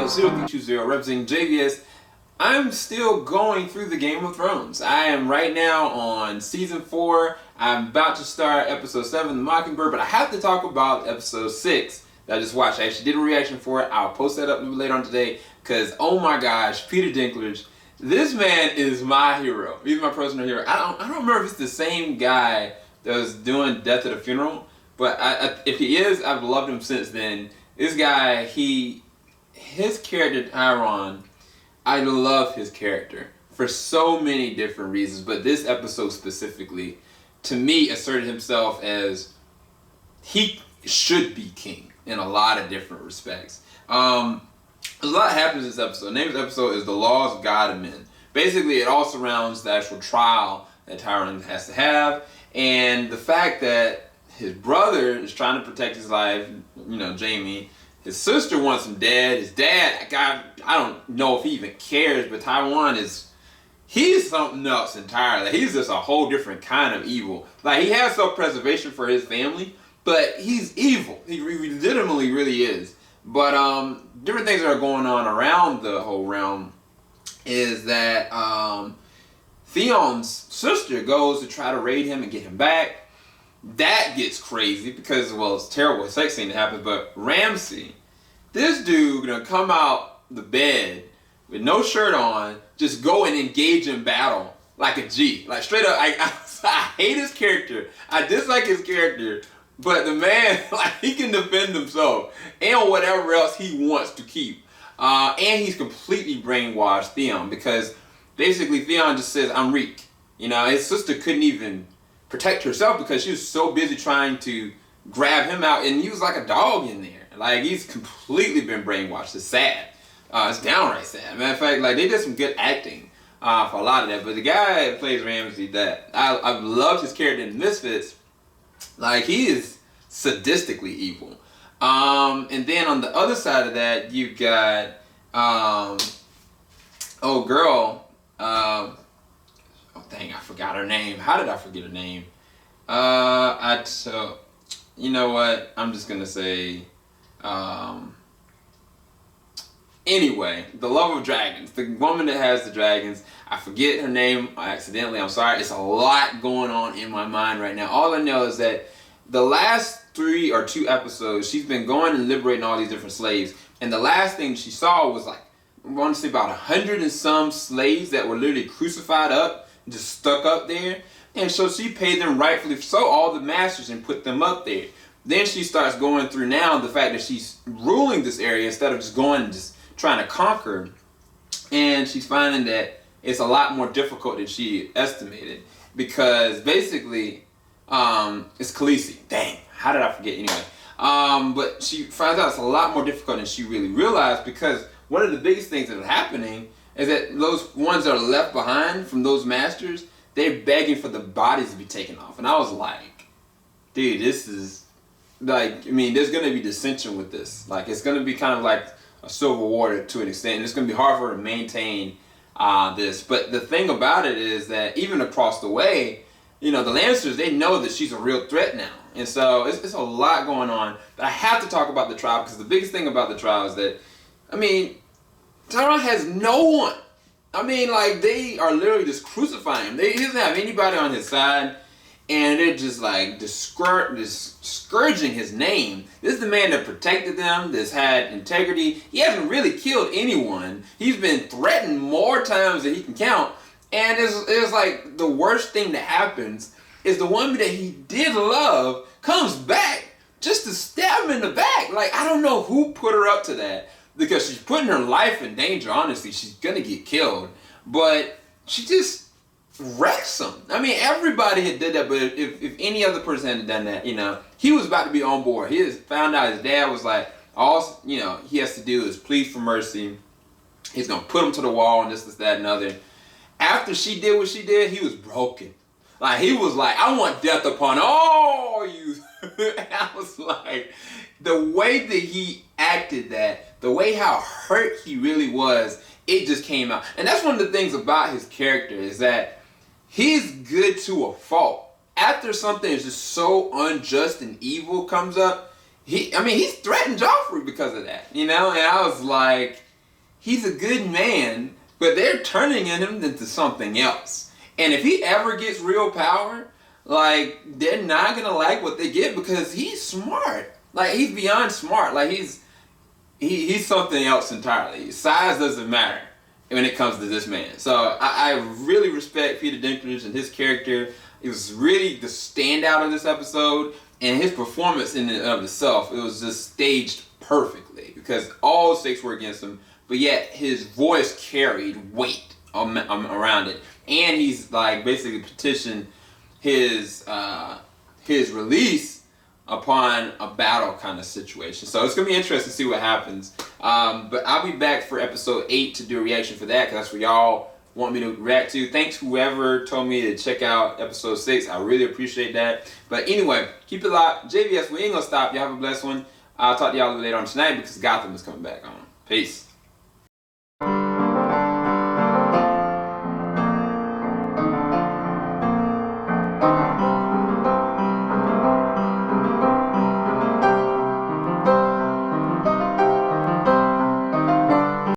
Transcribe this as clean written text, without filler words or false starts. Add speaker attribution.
Speaker 1: 0320 representing JVS. I'm still going through the Game of Thrones. I am right now on season 4. I'm about to start episode 7, The Mockingbird, but I have to talk about episode 6 that I just watched. I actually did a reaction for it. I'll post that up a little later on today because, oh my gosh, Peter Dinklage, this man is my hero. He's my personal hero. I don't remember if it's the same guy that was doing Death at a Funeral, but if he is, I've loved him since then. This guy, his character Tyrion, I love his character for so many different reasons, but this episode specifically, to me, asserted himself as he should be king in a lot of different respects. A lot happens in this episode. The name of the episode is The Laws of God and Men. Basically, it all surrounds the actual trial that Tyrion has to have, and the fact that his brother is trying to protect his life, Jaime. His sister wants him dead. His dad, I don't know if he even cares, but he's something else entirely. He's just a whole different kind of evil. Like, he has self-preservation for his family, but he's evil. He legitimately really is. But different things that are going on around the whole realm is that Theon's sister goes to try to raid him and get him back. That gets crazy because, well, it's a terrible sex scene that happens, but Ramsay, this dude gonna come out the bed with no shirt on, just go and engage in battle like a G. Like, straight up, I hate his character. I dislike his character, but the man, like, he can defend himself and whatever else he wants to keep. And he's completely brainwashed Theon because basically Theon just says, I'm weak. His sister couldn't even protect herself because she was so busy trying to grab him out, and he was like a dog in there. Like, he's completely been brainwashed. It's sad. It's downright sad. Matter of fact, like, they did some good acting for a lot of that. But the guy that plays Ramsay, that I've loved his character in Misfits. Like, he is sadistically evil. And then on the other side of that, you've got dang, I forgot her name. How did I forget her name? You know what? I'm just gonna say, anyway, the love of dragons. The woman that has the dragons. I forget her name accidentally. I'm sorry. It's a lot going on in my mind right now. All I know is that the last 3 or 2 episodes, she's been going and liberating all these different slaves. And the last thing she saw was, like, I want to say about 100 and some slaves that were literally crucified up, just stuck up there. And so she paid them rightfully so, all the masters, and put them up there. Then she starts going through now the fact that she's ruling this area instead of just going and just trying to conquer. And she's finding that it's a lot more difficult than she estimated. Because basically, it's Khaleesi. Dang, how did I forget anyway? But she finds out it's a lot more difficult than she really realized, because one of the biggest things that are happening is that those ones that are left behind from those masters, they're begging for the bodies to be taken off. And I was like, dude, this is, like, there's going to be dissension with this. Like, it's going to be kind of like a civil war to an extent. And it's going to be hard for her to maintain this. But the thing about it is that even across the way, the Lannisters, they know that she's a real threat now. And so it's a lot going on. But I have to talk about the trial, because the biggest thing about the trial is that, Tyrion has no one. Like, they are literally just crucifying him. He doesn't have anybody on his side, and they're just like scourging his name. This is the man that protected them, that's had integrity. He hasn't really killed anyone. He's been threatened more times than he can count. And it's like the worst thing that happens is the woman that he did love comes back just to stab him in the back. Like, I don't know who put her up to that, because she's putting her life in danger, honestly. She's gonna get killed. But she just wrecks him. Everybody had did that, but if any other person had done that, he was about to be on board. He just found out his dad was like, all he has to do is plead for mercy. He's gonna put him to the wall and this, that, and other. After she did what she did, he was broken. Like, he was like, I want death upon all you. I was like, the way that he acted that, the way how hurt he really was, it just came out. And that's one of the things about his character, is that he's good to a fault. After something is just so unjust and evil comes up, he's threatened Joffrey because of that, And I was like, he's a good man, but they're turning him into something else. And if he ever gets real power, like, they're not gonna like what they get because he's smart. Like, he's beyond smart. Like, he's something else entirely. Size doesn't matter when it comes to this man. So I really respect Peter Dinklage and his character. It was really the standout of this episode, and his performance in and of itself, it was just staged perfectly because all stakes were against him, but yet his voice carried weight around it, and he's like basically petitioned his release upon a battle kind of situation. So it's gonna be interesting to see what happens. But I'll be back for episode 8 to do a reaction for that, because that's what y'all want me to react to. Thanks whoever told me to check out episode 6. I really appreciate that. But anyway, keep it locked. JVS, we ain't gonna stop. Y'all have a blessed one. I'll talk to y'all later on tonight because Gotham is coming back on. Peace.